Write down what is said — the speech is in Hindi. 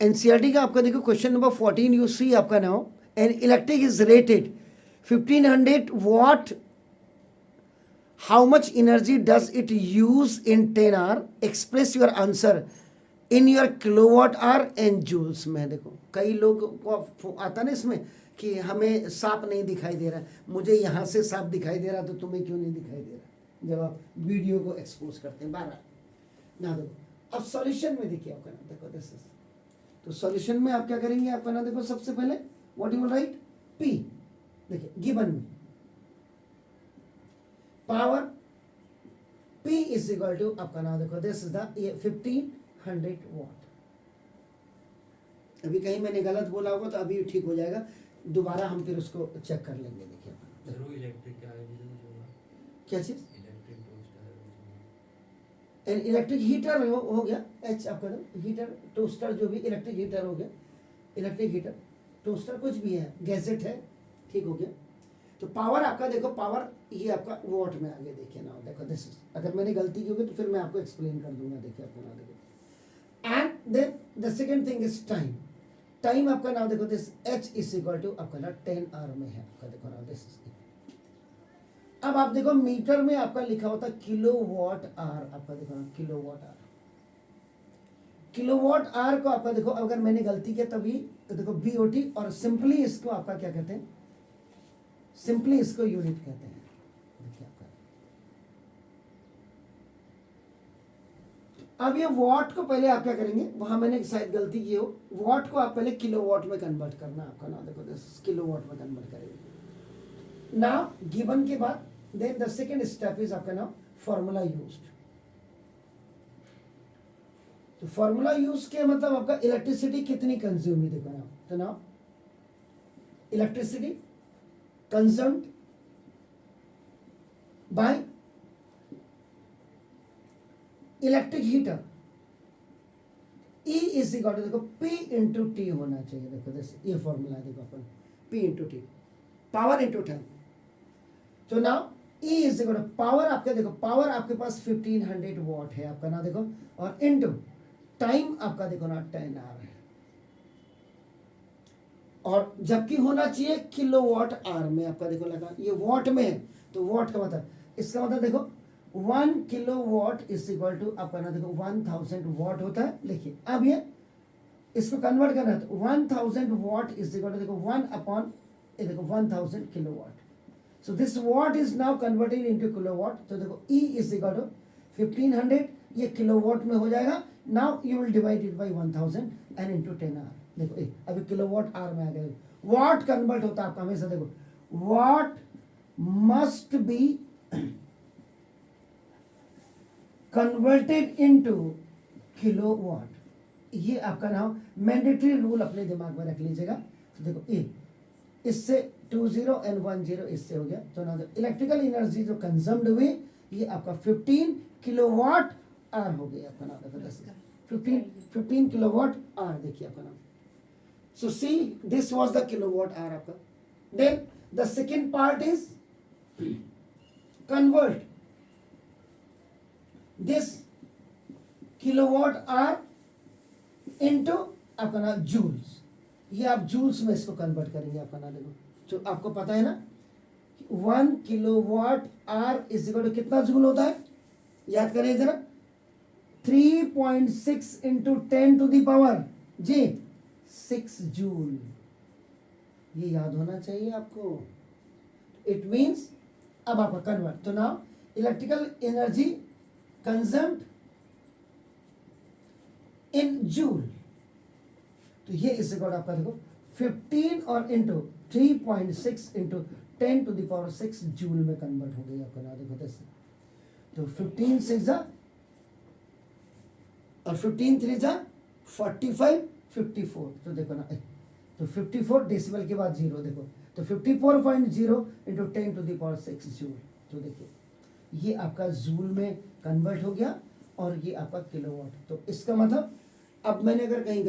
एनसीईआरटी का आपका देखो क्वेश्चन नंबर 14 यू सी आपका now an electric is rated 1500 watt. How much energy does it use in 10 hour? Express your answer in your kilowatt hour and joules में. देखो कई लोग को आता ना इसमें कि हमें सांप नहीं दिखाई दे रहा, मुझे यहाँ से सांप दिखाई दे रहा तो तुम्हें क्यों नहीं दिखाई दे रहा, जब आप वीडियो को एक्सपोज करते हैं 12 ना. देखो अब सॉल्यूशन में देखिए आपका ना, देखो दिस इज, तो सॉल्यूशन में आप क्या करेंगे आपका ना, देखो सबसे पहले what you will write, P. देखिए गिवन में power P is equal to आपका नाम देखो दिस इज द 1500 वॉट. अभी कहीं मैंने गलत बोला होगा तो अभी ठीक हो जाएगा, दोबारा हम फिर उसको चेक कर लेंगे. देखिए इलेक्ट्रिक क्या चीज, इलेक्ट्रिक हीटर हो गया एच आपका हीटर टोस्टर, जो भी इलेक्ट्रिक हीटर हो गया, इलेक्ट्रिक हीटर टोस्टर कुछ भी है, गैजेट है, ठीक हो गया. तो पावर आपका देखो, पावर ये आपका वॉट में आगे देखिए ना, देखो दिस इज, अगर मैंने गलती की होगी तो फिर मैं आपको एक्सप्लेन कर दूंगा. देखिए आपको ना देखो, and then the second thing is time. Time आपका नाम देखो this H is equal to आपका ना 10 आवर में है आपका, देखो ना दिस इज. अब आप देखो मीटर में आपका लिखा होता किलो वॉट आवर, आपका देखो ना kilo watt hour. Kilo watt hour को आपका देखो, अगर मैंने गलती की तभी तो देखो बीओटी, और सिंपली इसको आपका क्या कहते हैं, सिंपली इसको यूनिट कहते हैं. देखिए आपका अब ये वॉट को पहले आप क्या करेंगे, वहां मैंने शायद गलती की हो, वॉट को आप पहले किलो वॉट में कन्वर्ट करना आपका ना, देखो दिस किलो वॉट में कन्वर्ट करेंगे. नाउ गिवन के बाद then the second step is आपका नाउ फॉर्मूला यूज्ड. तो फॉर्मूला यूज के मतलब आपका इलेक्ट्रिसिटी कितनी कंज्यूम हुई, देखो ना, तो now electricity consumed by electric heater E is equal to देखो P into T होना चाहिए. देखो ये फॉर्मूला देखो अपन P into T, power into time. तो now E is equal to power आपके देखो, पावर आपके पास 1500 वॉट है आपका ना देखो, और इंटू टाइम आपका देखो ना 10 आवर है, और जबकि होना चाहिए किलो वॉट आवर में आपका देखो लगा, ये वॉट में है तो वॉट का मतलब, इसका मतलब देखो 1 kilo watt is equal to आपका ना देखो 1000 वॉट होता है. लिखिए अब ये इसको कन्वर्ट करना है तो 1000 वॉट इज इक्वल टू देखो 1 अपॉन ये देखो 1000 kilo watt. So this what is now converted into kilo watt. तो देखो E इज इक्वल टू 1500, ये किलो वॉट में हो जाएगा. Now you will divide it by 1000 and into 10 hour. देखो अभी किलोवाट आवर में आ गया. वॉट कन्वर्ट होता है आपका हमेशा देखो, what must be converted into kilowatt. ये आपका नाम मैंडेटरी रूल अपने दिमाग में रख लीजिएगा. तो देखो ए इससे 20 एंड 10 इससे हो गया. तो ना इलेक्ट्रिकल एनर्जी जो कंज्यूम्ड हुई ये आपका 15 किलोवाट आवर हो गया आपका नाम. देखो 15 किलोवाट आवर देखिए आपका नाम. So see, this was the kilowatt hour आपका. Then the second part is convert this kilowatt hour into आपका ना joules. ये आप joules में इसको कन्वर्ट करेंगे आपका ना. देखो जो आपको पता है ना 1 kilowatt hour is equal to कितना जूल होता है, याद करिए जरा, 3.6 इंटू 10 टू द पावर जी 6 जूल. ये याद होना चाहिए आपको. इट मीन्स अब आपका कन्वर्ट, तो now electrical energy consumed in joule. तो ये इससे गॉड आपका देखो 15 और into 3.6 into 10 to the power 6 joule में कन्वर्ट हो गई आपका ना. देखो दस, तो 15 6 जा और 15 3 जा 45 54. तो देखो ना, तो 54 डेसिमल के बाद 0 देखो, तो 54.0 into 10 to the power 6 joule. तो देखिए ये आपका जूल में कन्वर्ट हो गया और ये आपका किलोवाट. तो इसका मतलब अब मैंने अगर कहीं